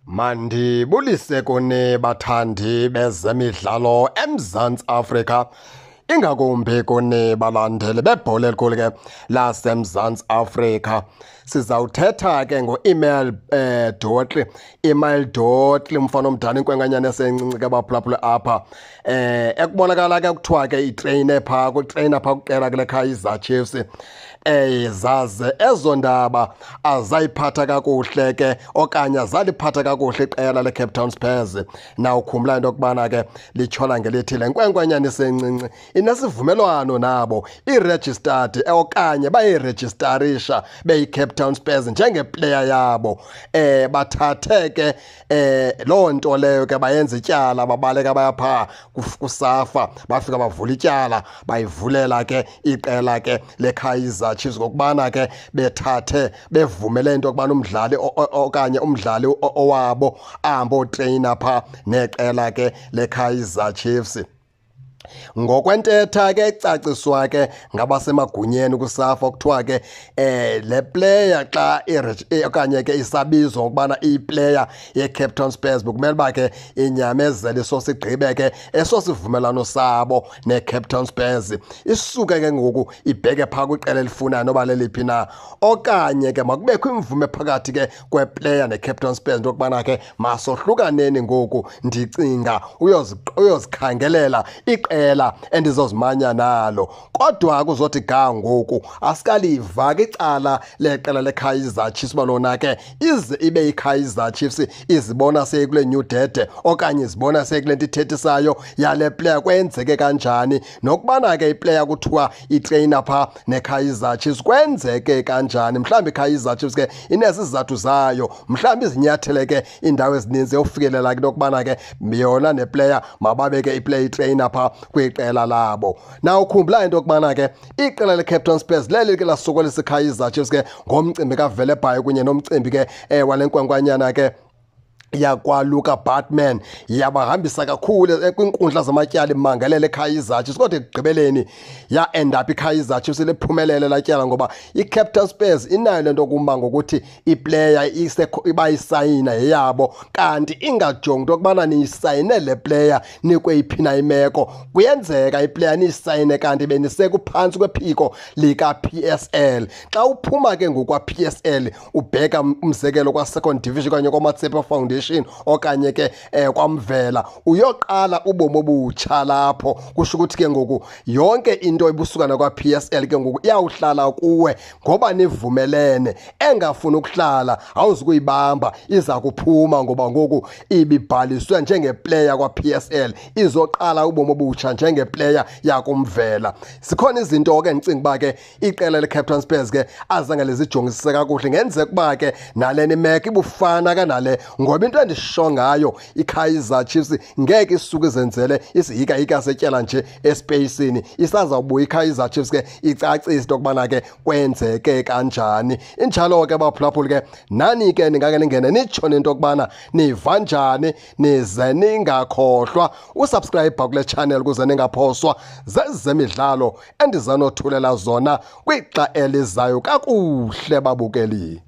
Mandibulise kuni bathandi bezemidlalo eMzantsi Afrika, ingakumbi kuni balandeli bebhola elikhulu ke laseMzantsi Afrika. Sizawuthetha ke ngo-Emil Dotli, mfana omdala, inkwenkwenyana esencinci ke baphulaphula apha. Ekubonakala ke kuthiwa ke itreyine phaa kuqela kule Kaizer Chiefs. Zaze ezo ndaba azayiphatha kakuhle ke okanye azaliphatha kakuhle iqela le-Cape Town Spurs. Nawukhumbula into yokubana ke litshola ngelithi le nkwenkwenyana esencinci inesivumelwano nabo, i-registered okanye bayirejistarisha beyi-Cape Town Spurs njengeplayer yabo. Bathathe ke loo nto leyo ke bayenza ityala, babaleka baya phaa kuSAFA, bafika bavula ityala, bayivulela ke iqela ke le-Kaizer Chiefs ngokubana ke bethathe bevumele into yokubana umdlali okanye umdlali owabo ahambe otreyina phaa neqela ke le-Kaizer Chiefs. Ngokwentetha ke ecaciswa ke ngabasemagunyeni kuSAFA kuthiwa ke le player xa okanye ke isabizwa ngokubana iyiplayer ye-Cape Town Spurs bekumele uba ke inyamezele sosigqibe ke eso sivumelwano sabo ne-Cape Town Spurs, isuke ke ngoku ibheke phaa kwiqela elifunayo noba leliphi na, okanye ke makubekho imvume phakathi ke kweplayer ne-Cape Town Spurs into yokubana ke masohlukaneni ngoku, ndicinga uyozikhangelela iqela endizozimanya nalo. Kodwa kuzothi ga ngoku asikaliva ke icala leqela le-Kaizer Chiefs uba lona ke ize ibe i-Kaizer Chiefs izibona seyikule New Dede okanye izibona seyikule nto ithethisayo yale player kwenzeke kanjani, nokubana ke iplayer kuthiwa itreyina phaa ne-Kaizer Chiefs kwenzeke kanjani. Mhlawumbi i-Kaizer Chiefs ke inesizathu zayo, mhlawumbi izinyathele ke iindawo ezininzi yokufikelela ke nokubana ke yona neplayer mababe ke iplayer itreyina phaa kwiqela labo. Nawukhumbula into yokubana ke iqela le-Cape Town Spurs leli ke lasokolisa i-Kaizer Chiefs ke ngomcimbi kaVelebhayi kunye nomcimbi ke wale nkwankwanyana ke yakwaLuka Batman, yabahambisa kakhulu kwinkundla zamatyala imangalele i-Kaizer Chiefs. Kodwa ekugqibeleni ya-end-up i-Kaizer Chiefs liphumelele latyala ngoba i-Cape Town Spurs inayo le nto kumba ngokuthi iplayer bayisayina yeyabo, kanti ingajongi into yokubana niyisayine le player nikweyiphi na imeko. Kuyenzeka iplayer niyisayine kanti benisekuphantsi kwephiko lika-PSL. Xa uphuma ke ngokwa-PSL ubheka umzekelo kwa-second division okanye kwaMatsepe Foundation okanye ke kwamvela, uyoqala ubomi obutsha lapho. Kusho ukuthi ke ngoku yonke into ebusukana kwa-PSL ke ngoku iyawuhlala kuwe ngoba nivumelene. Engafuni ukuhlala awuzukuyibamba, iza kuphuma ngoba ngoku ibibhaliswe njengeplayer kwa-PSL, izoqala ubomi obutsha njengeplayer yakumvela. Zikhona izinto ke ndicinga uba ke iqela le-Cape Town Spurs ke azange lizijongisise kakuhle, ngenzeka uba ke nale nimeko ibufana kanale, ngoba into endisho ngayo i-Kaizer Chiefs ngeke isuke izenzele isihika setyala nje espacini. Isazawubuya i-Kaizer Chiefs ke icacise into yokubana ke kwenzeke kanjani. Injalo ke baphulaphuli ke nani ke ningake ningene nitsho into yokubana niva njani, nize ningakhohlwa usubscribe kule channel ukuze ningaphoswa zezemidlalo endizanothulela zona kwixa elizayo kakuhle babukeli.